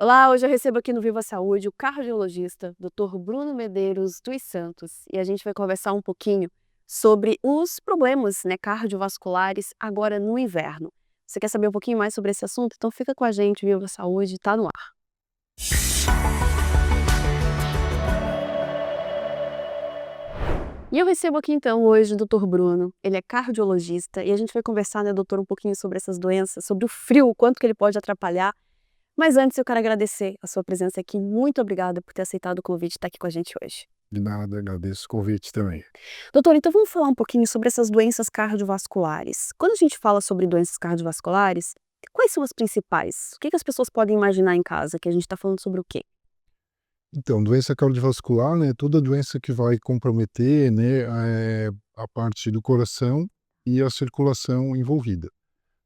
Olá, hoje eu recebo aqui no Viva Saúde o cardiologista Dr. Bruno Medeiros dos Santos e a gente vai conversar um pouquinho sobre os problemas, cardiovasculares agora no inverno. Você quer saber um pouquinho mais sobre esse assunto? Então fica com a gente, Viva Saúde, tá no ar. E eu recebo aqui então hoje o Dr. Bruno, ele é cardiologista e a gente vai conversar, né, doutor, um pouquinho sobre essas doenças, sobre o frio, o quanto que ele pode atrapalhar. Mas antes eu quero agradecer a sua presença aqui. Muito obrigada por ter aceitado o convite de estar aqui com a gente hoje. De nada, agradeço o convite também. Doutor, então vamos falar um pouquinho sobre essas doenças cardiovasculares. Quando a gente fala sobre doenças cardiovasculares, quais são as principais? O que as pessoas podem imaginar em casa? Que a gente está falando sobre o quê? Então, doença cardiovascular, né, toda doença que vai comprometer, né, a parte do coração e a circulação envolvida,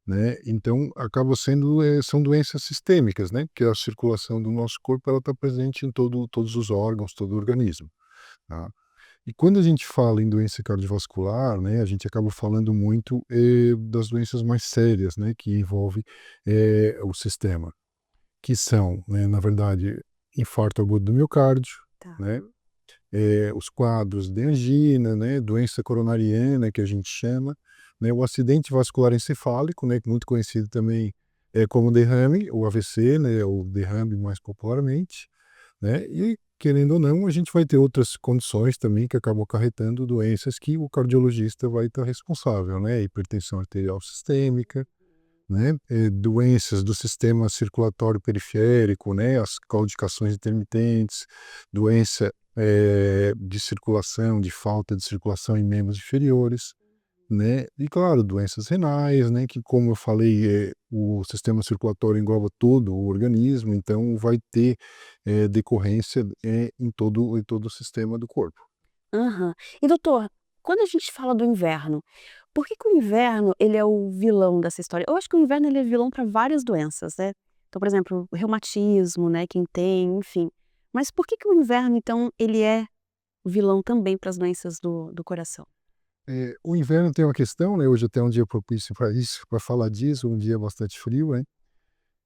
né? Então, acaba sendo, são doenças sistêmicas, né? Porque a circulação do nosso corpo, ela está presente em todos os órgãos, todo o organismo, tá? E quando a gente fala em doença cardiovascular, né, a gente acaba falando muito das doenças mais sérias, né, que envolve o sistema. Que são, né, na verdade, infarto agudo do miocárdio, Tá. né, os quadros de angina, né, doença coronariana, que a gente chama, né, o acidente vascular encefálico, né, muito conhecido também como derrame, ou AVC, né, ou derrame mais popularmente, né, e querendo ou não, a gente vai ter outras condições também que acabam acarretando doenças que o cardiologista vai estar responsável, né, hipertensão arterial sistêmica, né, doenças do sistema circulatório periférico, né, as claudicações intermitentes, doença de circulação, de falta de circulação em membros inferiores, né, e claro, doenças renais, né, que como eu falei, o sistema circulatório engloba todo o organismo, então vai ter decorrência em todo o sistema do corpo. Aham. E doutor, quando a gente fala do inverno, por que que o inverno ele é o vilão dessa história? Eu acho que o inverno ele é vilão para várias doenças, né. Então, por exemplo, o reumatismo, né, quem tem, enfim. Mas por que que o inverno então ele é vilão também para as doenças do coração? O inverno tem uma questão, né, hoje até é um dia propício para isso, para falar disso, um dia bastante frio, né.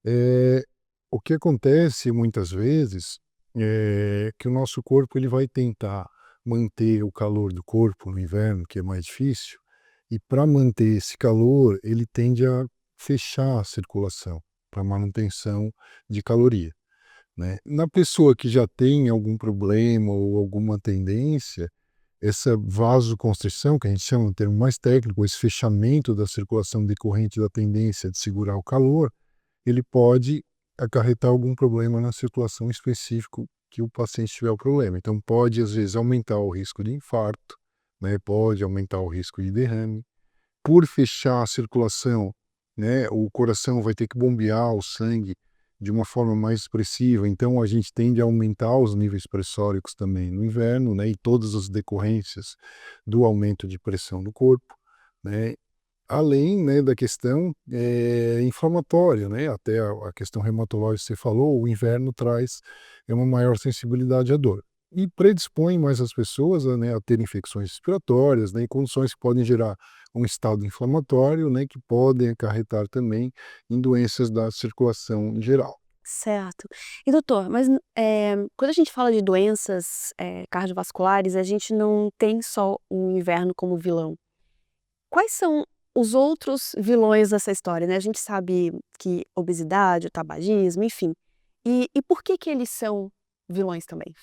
Eh, o que acontece muitas vezes é que o nosso corpo ele vai tentar manter o calor do corpo no inverno, que é mais difícil, e para manter esse calor, ele tende a fechar a circulação para manutenção de caloria, né. Na pessoa que já tem algum problema ou alguma tendência, essa vasoconstrição, que a gente chama, um termo mais técnico, esse fechamento da circulação decorrente da tendência de segurar o calor, ele pode acarretar algum problema na circulação específico que o paciente tiver o problema. Então pode, às vezes, aumentar o risco de infarto, né, pode aumentar o risco de derrame. Por fechar a circulação, né, o coração vai ter que bombear o sangue de uma forma mais expressiva, então a gente tende a aumentar os níveis pressóricos também no inverno, né, e todas as decorrências do aumento de pressão do corpo, né. Além, né, da questão inflamatória, né, até a questão reumatológica que você falou, o inverno traz uma maior sensibilidade à dor. E predispõe mais as pessoas a, né, a ter infecções respiratórias, né, e condições que podem gerar um estado inflamatório, né, que podem acarretar também em doenças da circulação em geral. Certo. E doutor, mas quando a gente fala de doenças, cardiovasculares, a gente não tem só o inverno como vilão. Quais são os outros vilões dessa história, né? A gente sabe que obesidade, o tabagismo, enfim. E por que que eles são vilões também?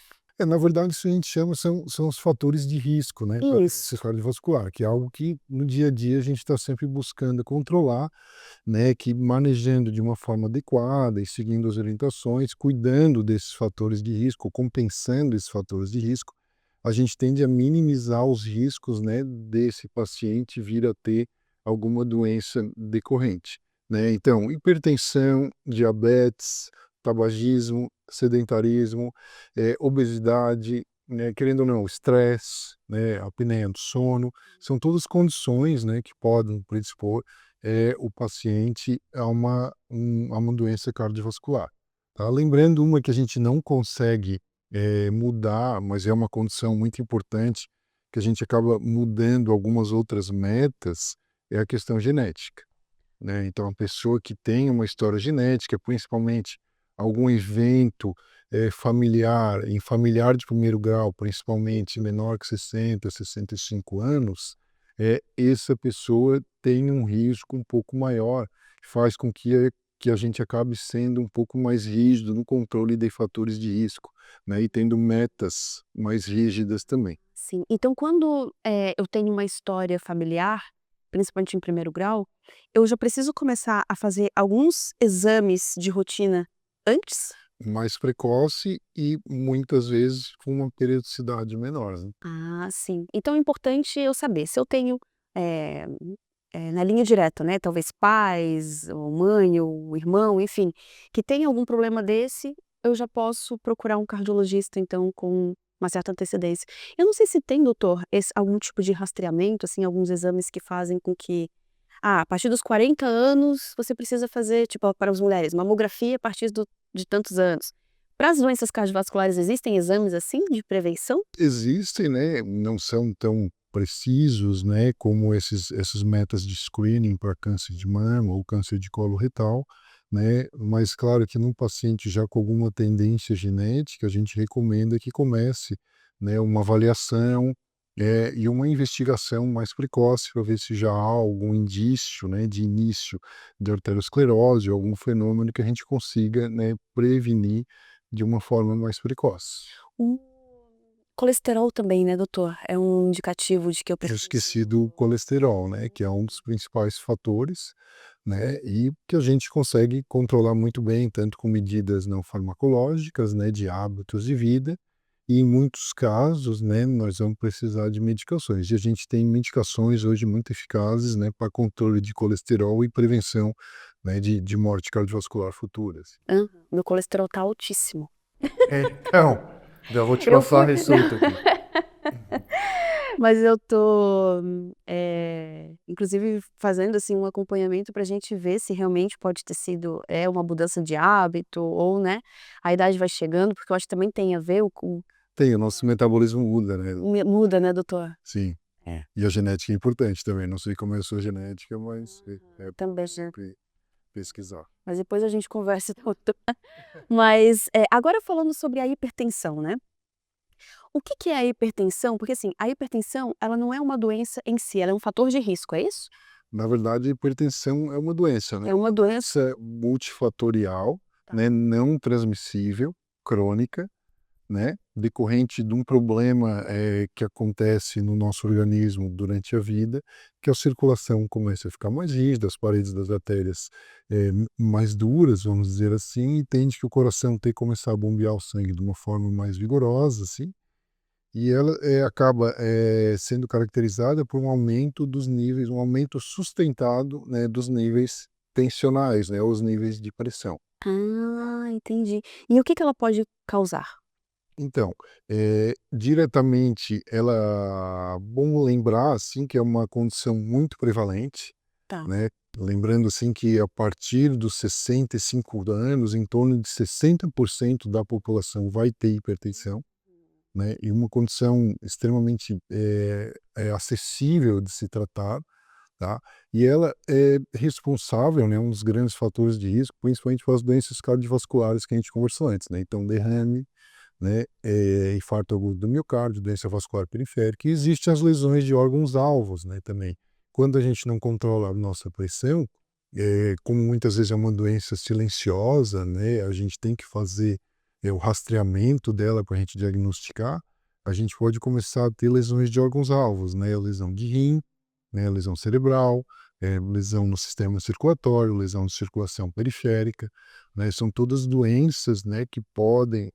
Na verdade, isso a gente chama, são os fatores de risco, né, para Isso. doença cardiovascular, que é algo que no dia a dia a gente está sempre buscando controlar, né, que manejando de uma forma adequada e seguindo as orientações, cuidando desses fatores de risco, compensando esses fatores de risco, a gente tende a minimizar os riscos, né, desse paciente vir a ter alguma doença decorrente, né. Então, hipertensão, diabetes, tabagismo, sedentarismo, obesidade, né, querendo ou não, estresse, né, apneia do sono, são todas condições, né, que podem predispor o paciente a uma doença cardiovascular, tá? Lembrando uma que a gente não consegue mudar, mas é uma condição muito importante, que a gente acaba mudando algumas outras metas, é a questão genética, né? Então, a pessoa que tem uma história genética, principalmente algum evento familiar, em familiar de primeiro grau, principalmente menor que 60, 65 anos, essa pessoa tem um risco um pouco maior, faz com que a gente acabe sendo um pouco mais rígido no controle de fatores de risco, né, e tendo metas mais rígidas também. Sim. Então quando, eu tenho uma história familiar, principalmente em primeiro grau, eu já preciso começar a fazer alguns exames de rotina antes? Mais precoce e muitas vezes com uma periodicidade menor, né. Ah, sim. Então é importante eu saber se eu tenho, eh na linha direta, né, talvez pais, ou mãe, ou irmão, enfim, que tem algum problema desse, eu já posso procurar um cardiologista, então, com uma certa antecedência. Eu não sei se tem, doutor, algum tipo de rastreamento, assim, alguns exames que fazem com que, a partir dos 40 anos você precisa fazer, tipo, para as mulheres, mamografia a partir de tantos anos. Para as doenças cardiovasculares existem exames, assim, de prevenção? Existem, né, não são tão precisos, né, como essas metas de screening para câncer de mama ou câncer de colo retal, né, mas claro que num paciente já com alguma tendência genética, a gente recomenda que comece, né, uma avaliação, e uma investigação mais precoce para ver se já há algum indício, né, de início de arteriosclerose, algum fenômeno que a gente consiga, né, prevenir de uma forma mais precoce. O colesterol também, né, doutor, é um indicativo de que eu Eu esqueci preciso. do colesterol, né, que é um dos principais fatores, né, e que a gente consegue controlar muito bem, tanto com medidas não farmacológicas, né, de hábitos de vida, e em muitos casos, né, nós vamos precisar de medicações. E a gente tem medicações hoje muito eficazes, né, para controle de colesterol e prevenção, né, de morte cardiovascular futuras. Meu colesterol tá altíssimo. Então, já vou te Eu passar a fui receita aqui. mas eu tô, inclusive fazendo, assim, um acompanhamento pra gente ver se realmente pode ter sido, uma mudança de hábito ou, né, a idade vai chegando, porque eu acho que também tem a ver o com Tem, o nosso metabolismo muda, né? muda, né, doutor? Sim. É. E a genética é importante também, não sei como é a sua genética, mas é Também, né. sempre pesquisar. Mas depois a gente conversa, doutor. Mas, agora falando sobre a hipertensão, né. O que que é a hipertensão? Porque, assim, a hipertensão, ela não é uma doença em si, ela é um fator de risco, é isso? Na verdade, a hipertensão é uma doença, né? É uma doença. Doença multifatorial, Tá. né? Não transmissível, crônica, né? Decorrente de um problema que acontece no nosso organismo durante a vida, que a circulação começa a ficar mais rígida, as paredes das artérias mais duras, vamos dizer assim, e tende que o coração tem que começar a bombear o sangue de uma forma mais vigorosa, assim, e ela, acaba, sendo caracterizada por um aumento dos níveis, um aumento sustentado, né, dos níveis tensionais, né, os níveis de pressão. Ah, entendi. E o que que ela pode causar? Então, diretamente ela bom lembrar, assim, que é uma condição muito prevalente, Tá. né, lembrando, assim, que a partir dos 65 anos, em torno de 60% da população vai ter hipertensão, né, e uma condição extremamente, acessível de se tratar, tá, e ela é responsável, né, um dos grandes fatores de risco, principalmente para as doenças cardiovasculares que a gente conversou antes, né, então derrame, né, infarto agudo do miocárdio, doença vascular periférica, e existem as lesões de órgãos-alvos, né, também. Quando a gente não controla a nossa pressão, como muitas vezes é uma doença silenciosa, né, a gente tem que fazer o rastreamento dela para a gente diagnosticar, a gente pode começar a ter lesões de órgãos-alvos, né, lesão de rim, né, lesão cerebral, lesão no sistema circulatório, lesão de circulação periférica, né, são todas doenças, né, que podem,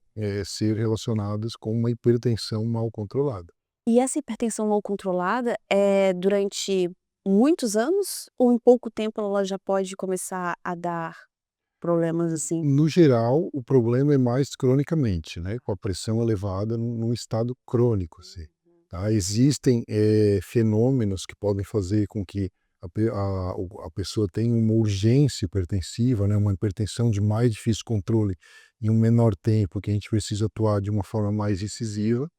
ser relacionadas com uma hipertensão mal controlada. E essa hipertensão mal controlada é durante muitos anos ou em pouco tempo ela já pode começar a dar problemas, assim? No geral, o problema é mais cronicamente, né, com a pressão elevada num estado crônico, assim, tá. Existem, fenômenos que podem fazer com que a pessoa tenha uma urgência hipertensiva, né, uma hipertensão de mais difícil controle em um menor tempo, que a gente precisa atuar de uma forma mais incisiva,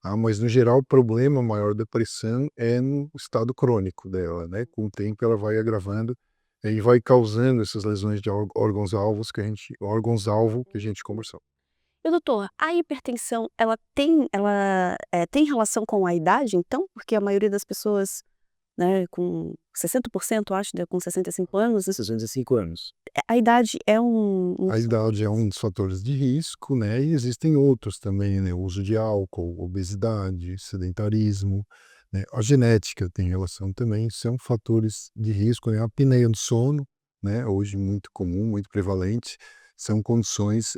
tá, mas no geral o problema maior da pressão é no estado crônico dela, né, com o tempo ela vai agravando, e vai causando essas lesões de órgãos-alvo que a gente conversou. E doutor, a hipertensão ela tem relação com a idade então? Porque a maioria das pessoas, né, com 60% acho, com 65 anos, 65 anos. a idade é um A idade é um dos fatores de risco, né, e existem outros também, né, o uso de álcool, obesidade, sedentarismo, né, a genética tem relação também, são fatores de risco, né, a apneia do sono, né, hoje muito comum, muito prevalente, são condições,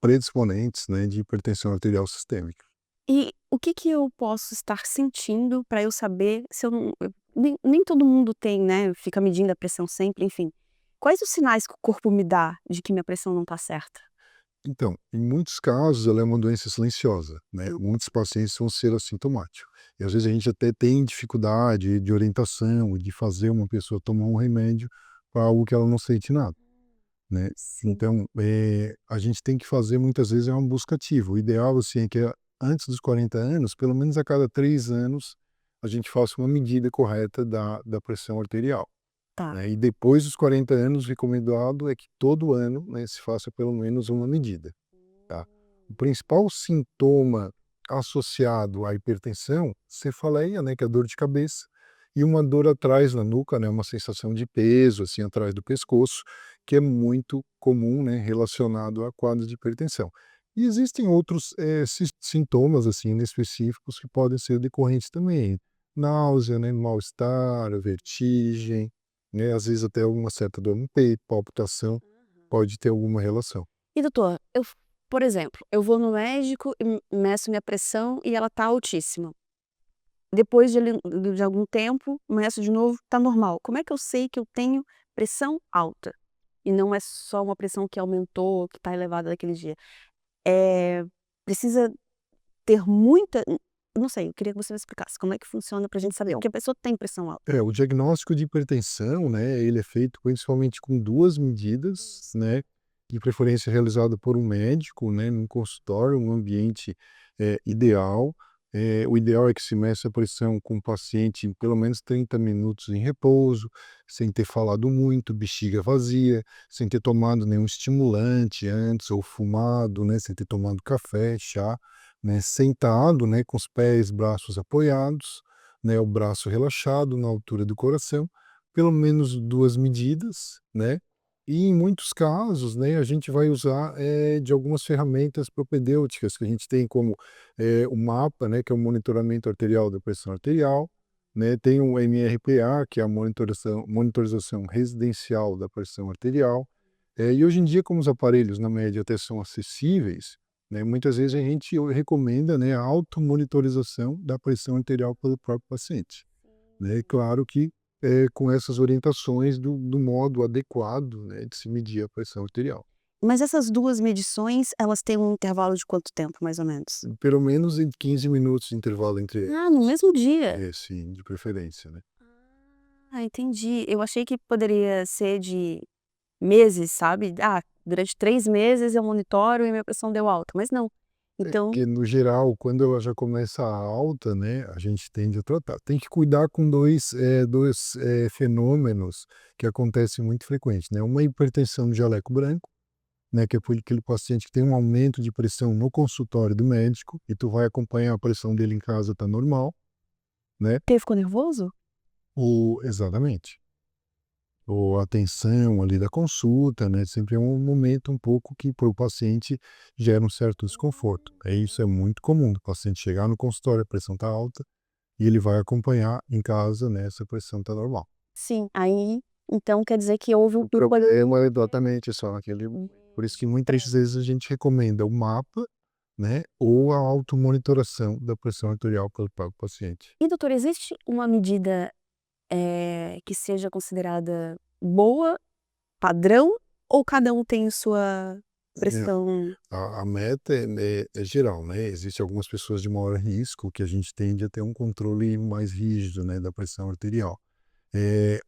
predisponentes, né, de hipertensão arterial sistêmica. E o que que eu posso estar sentindo para eu saber se eu não nem todo mundo tem, né, fica medindo a pressão sempre, enfim. Quais os sinais que o corpo me dá de que minha pressão não tá certa? Então, em muitos casos, ela é uma doença silenciosa, né? Muitos pacientes vão ser assintomáticos. E às vezes a gente até tem dificuldade de orientação, de fazer uma pessoa tomar um remédio para algo que ela não sente nada, né? Sim. Então, a gente tem que fazer muitas vezes uma busca ativa. O ideal, assim, é que antes dos 40 anos, pelo menos a cada 3 anos, a gente faça uma medida correta da pressão arterial, Tá. né? E depois dos 40 anos, recomendado é que todo ano, né, se faça pelo menos uma medida. Tá? O principal sintoma associado à hipertensão, cefaleia, né, que é a dor de cabeça, e uma dor atrás na nuca, né, uma sensação de peso assim atrás do pescoço, que é muito comum, né, relacionado a quadros de hipertensão. E existem outros sintomas assim específicos que podem ser decorrentes também, náusea, né, mal-estar, vertigem, né, às vezes até uma certa dor no peito, palpitação, pode ter alguma relação. E doutor, por exemplo, eu vou no médico e meço minha pressão e ela tá altíssima. Depois de algum tempo, meço de novo, tá normal. Como é que eu sei que eu tenho pressão alta? E não é só uma pressão que aumentou, que tá elevada daquele dia. Precisa ter muita não sei, eu queria que você me explicasse como é que funciona pra gente saber que a pessoa tem pressão alta. O diagnóstico de hipertensão, né, ele é feito principalmente com 2 medidas, né, de preferência realizado por um médico, né, num consultório, um ambiente, ideal. O ideal é que se meça a pressão com o paciente em pelo menos 30 minutos em repouso, sem ter falado muito, bexiga vazia, sem ter tomado nenhum estimulante antes ou fumado, né, sem ter tomado café, chá, né, sentado, né, com os pés, braços apoiados, né, o braço relaxado na altura do coração, pelo menos 2 medidas, né, e em muitos casos, né, a gente vai usar, de algumas ferramentas propedêuticas que a gente tem como, o mapa, né, que é o monitoramento arterial da pressão arterial, né, tem o MRPA, que é a monitorização residencial da pressão arterial, e hoje em dia como os aparelhos na média até são acessíveis, né, muitas vezes a gente recomenda, né, a automonitorização da pressão arterial pelo próprio paciente, né, e claro que, com essas orientações do modo adequado, né, de se medir a pressão arterial. Mas essas 2 medições, elas têm um intervalo de quanto tempo, mais ou menos? Pelo menos em 15 minutos de intervalo entre Ah, no mesmo dia? sim, de preferência, né. Ah, entendi. Eu achei que poderia ser de meses, sabe. Ah, durante 3 meses eu monitoro e minha pressão deu alta, mas não. Então Porque no geral, quando ela já começa alta, né, a gente tende a tratar. Tem que cuidar com dois fenômenos que acontecem muito frequente, né, uma hipertensão de jaleco branco, né, que é por aquele paciente que tem um aumento de pressão no consultório do médico, e tu vai acompanhar a pressão dele em casa, tá normal, né. porque ficou nervoso? Exatamente. Ou a tensão ali da consulta, né, sempre é um momento um pouco que para o paciente gera um certo desconforto. Isso é muito comum, o paciente chegar no consultório, a pressão tá alta, e ele vai acompanhar em casa, né, se a pressão tá normal. Sim, aí então quer dizer que houve um O problema é exatamente só aquele, por isso que muitas vezes a gente recomenda o mapa, né, ou a automonitoração da pressão arterial pelo próprio paciente. E doutor, existe uma medida, que seja considerada boa, padrão, ou cada um tem sua É, pressão? a meta é geral, né, existem algumas pessoas de maior risco que a gente tende a ter um controle mais rígido, né, da pressão arterial.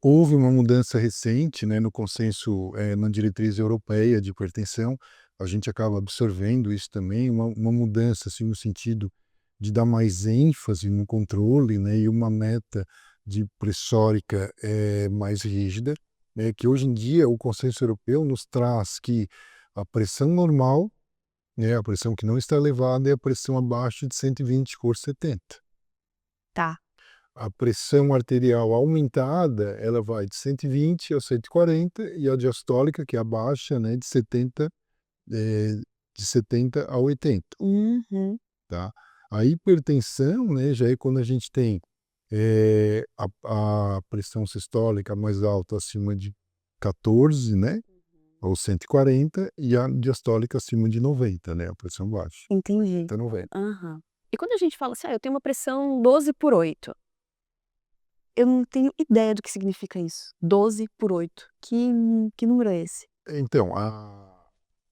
Houve uma mudança recente, né, no consenso, na diretriz europeia de hipertensão, a gente acaba absorvendo isso também, uma mudança, assim, no sentido de dar mais ênfase no controle, né, e uma meta de pressórica, mais rígida, né, que hoje em dia o consenso europeu nos traz que a pressão normal, né, a pressão que não está elevada é a pressão abaixo de 120 por 70. Tá. A pressão arterial aumentada, ela vai de 120 a 140 e a diastólica, que é a baixa, né, de 70 a 80, Uhum. tá? A hipertensão, né, já é quando a gente tem a pressão sistólica mais alta acima de 14, né, ou 140, e a diastólica acima de 90, né, a pressão baixa, Entendi. até 90. Aham. E quando a gente fala assim: "Ah, eu tenho uma pressão 12/8", eu não tenho ideia do que significa isso. 12/8. Que número é esse? Então,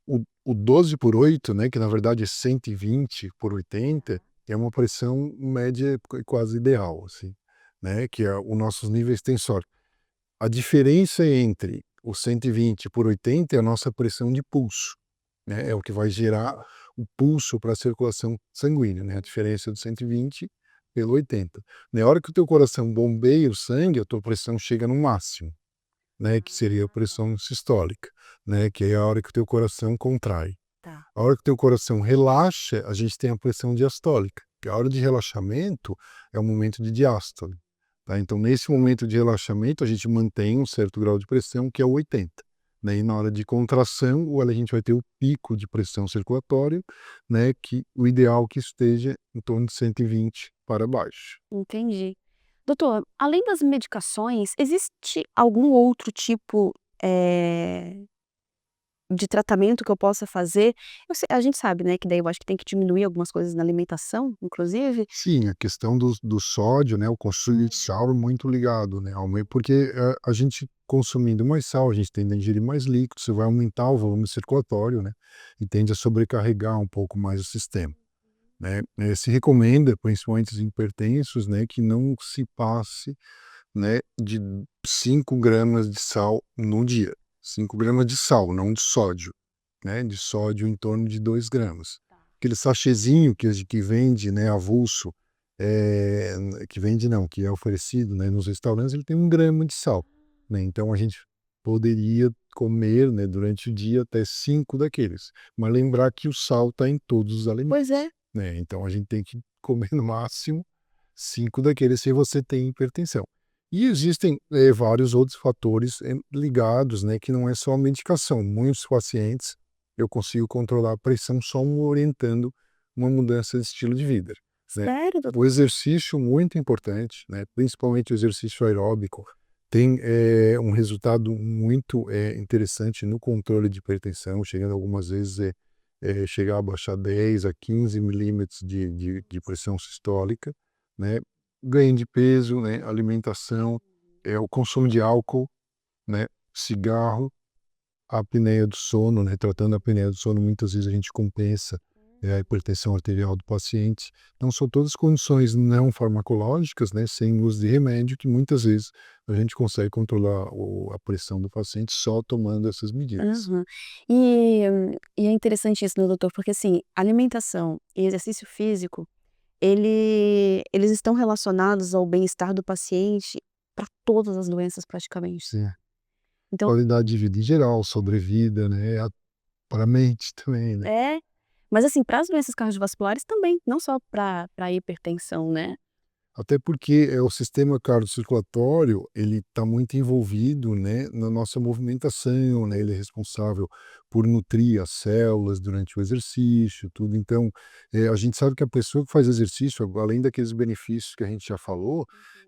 o 12 por 8, né, que na verdade é 120 por 80, é uma pressão média quase ideal, assim, né, que é os nossos níveis tensóricos. A diferença entre o 120 por 80 é a nossa pressão de pulso, né, é o que vai gerar o pulso para a circulação sanguínea, né, a diferença do 120 pelo 80. Na hora que o teu coração bombeia o sangue, a tua pressão chega no máximo, né, que seria a pressão sistólica, né, que é a hora que o teu coração contrai. Tá. A hora que o teu coração relaxa, a gente tem a pressão diastólica, que a hora de relaxamento é o momento de diástole, tá? Então, nesse momento de relaxamento, a gente mantém um certo grau de pressão, que é o 80, né? E na hora de contração, a gente vai ter o pico de pressão circulatória, né, que o ideal que esteja em torno de 120 para baixo. Entendi. Doutor, além das medicações, existe algum outro tipo, de tratamento que eu possa fazer? A gente sabe, né, que daí eu acho que tem que diminuir algumas coisas na alimentação, inclusive. Sim, a questão do sódio, né, o consumo de sal é muito ligado, né, porque a gente consumindo mais sal, a gente tende a ingerir mais líquido, você vai aumentar o volume circulatório, né, e tende a sobrecarregar um pouco mais o sistema, né. Se recomenda, principalmente os hipertensos, né, que não se passe, né, de 5 gramas de sal no dia. 5 gramas de sal, não de sódio, né, de sódio em torno de 2 gramas. Aquele sachêzinho que vende, né, avulso, que vende não, que é oferecido, né, nos restaurantes, ele tem 1 grama de sal, né, então a gente poderia comer, né, durante o dia até 5 daqueles, mas lembrar que o sal está em todos os Pois alimentos, é. né, então a gente tem que comer no máximo 5 daqueles se você tem hipertensão. E existem, vários outros fatores, ligados, né, que não é só a medicação. Muitos pacientes, eu consigo controlar a pressão só orientando uma mudança de estilo de vida, né. Sério, doutor? O exercício muito importante, né, principalmente o exercício aeróbico, tem, um resultado muito, interessante no controle de hipertensão, chegando algumas vezes, chegar a baixar 10 a 15 milímetros de pressão sistólica, né. Ganho de peso, né, alimentação, o consumo de álcool, né, cigarro, a apneia do sono, né, tratando a apneia do sono, muitas vezes a gente compensa, a hipertensão arterial do paciente. Então são todas condições não farmacológicas, né, sem uso de remédio, que muitas vezes a gente consegue controlar a pressão do paciente só tomando essas medidas. Aham. E é interessante isso, né, doutor, porque assim, alimentação e exercício físico, eles estão relacionados ao bem-estar do paciente para todas as doenças praticamente. Sim. Então Qualidade de vida em geral, sobrevida, né, para a mente também, né. é, mas assim, para as doenças cardiovasculares também, não só para hipertensão, né. Até porque o sistema cardiocirculatório, ele está muito envolvido, né, na nossa movimentação, né, ele é responsável por nutrir as células durante o exercício, tudo. Então, a gente sabe que a pessoa que faz exercício, além daqueles benefícios que a gente já falou,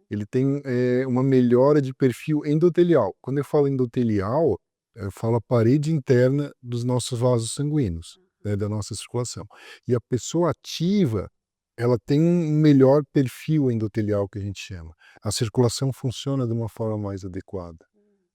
ele tem, uma melhora de perfil endotelial. Quando eu falo endotelial, eu falo a parede interna dos nossos vasos sanguíneos, né, da nossa circulação. E a pessoa ativa, ela tem um melhor perfil endotelial, que a gente chama. A circulação funciona de uma forma mais adequada,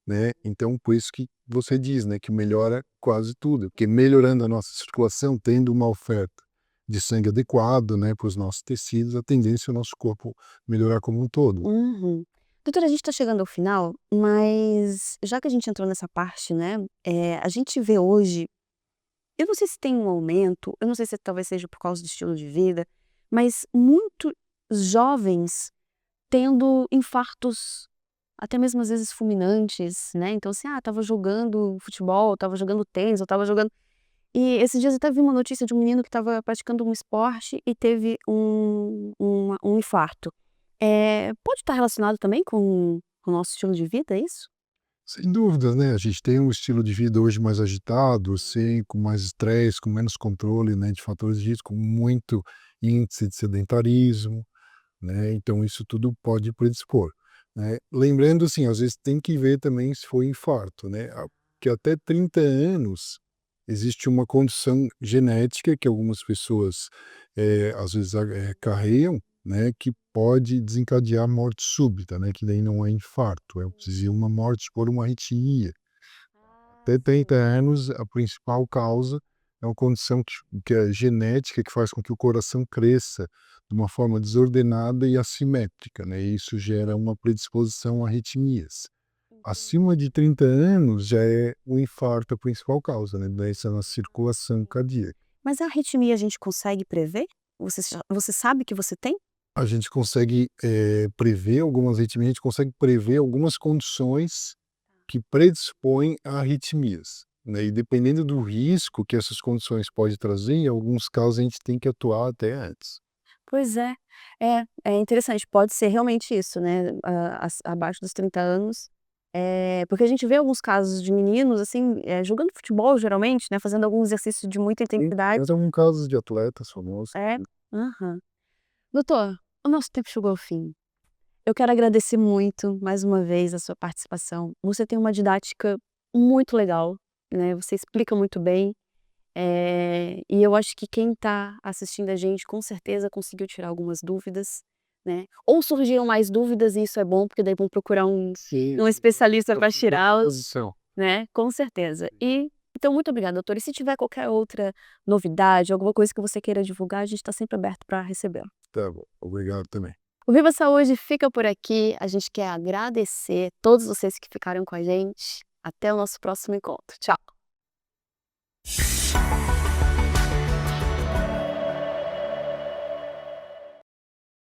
né. Então por isso que você diz, né, que melhora quase tudo, porque melhorando a nossa circulação, tendo uma oferta de sangue adequado, né, para os nossos tecidos, a tendência é o nosso corpo melhorar como um todo. Uhum. Doutora, a gente está chegando ao final, mas já que a gente entrou nessa parte, né, a gente vê hoje, eu não sei se tem um aumento, eu não sei se talvez seja por causa do estilo de vida, mas muito jovens tendo infartos até mesmo às vezes fulminantes, né, então assim, estava jogando futebol, estava jogando tênis, eu estava jogando e esses dias eu até vi uma notícia de um menino que estava praticando um esporte e teve um infarto. Pode estar relacionado também com o nosso estilo de vida, é isso? Sem dúvidas, né, a gente tem um estilo de vida hoje mais agitado, assim, com mais estresse, com menos controle, né, de fatores de risco, muito índice de sedentarismo, né, então isso tudo pode predispor, né. Lembrando, assim, às vezes tem que ver também se foi infarto, né, que até 30 anos existe uma condição genética que algumas pessoas, às vezes, carregam, né, que pode desencadear morte súbita, né, que daí não é infarto, seria uma morte por uma arritmia. Ah, Até 30 sim. anos, a principal causa é uma condição que é genética, que faz com que o coração cresça de uma forma desordenada e assimétrica, né, e isso gera uma predisposição a arritmias. Acima Entendi. de 30 anos já é o infarto a principal causa, né, doença na circulação Sim. cardíaca. Mas a arritmia a gente consegue prever? Você sabe que você tem? A gente consegue, prever algumas arritmias, a gente consegue prever algumas condições que predispõem a arritmias, né, e dependendo do risco que essas condições podem trazer, em alguns casos a gente tem que atuar até antes. Pois é. É interessante, pode ser realmente isso, né, abaixo dos 30 anos, porque a gente vê alguns casos de meninos, assim, jogando futebol geralmente, né, fazendo algum exercício de muita Sim, intensidade. mas alguns casos de atletas famosos. É. Aham. Doutor, o nosso tempo chegou ao fim. Eu quero agradecer muito, mais uma vez, a sua participação. Você tem uma didática muito legal, né, você explica muito bem, e eu acho que quem está assistindo a gente, com certeza conseguiu tirar algumas dúvidas, né, ou surgiram mais dúvidas e isso é bom, porque daí vão procurar Sim, um especialista eu para fico à tirá-las, disposição. né, com certeza. Então muito obrigada, doutora, e se tiver qualquer outra novidade, alguma coisa que você queira divulgar, a gente está sempre aberto para recebê-la. Tá bom, obrigado também. O Viva Saúde fica por aqui. A gente quer agradecer todos vocês que ficaram com a gente. Até o nosso próximo encontro. Tchau.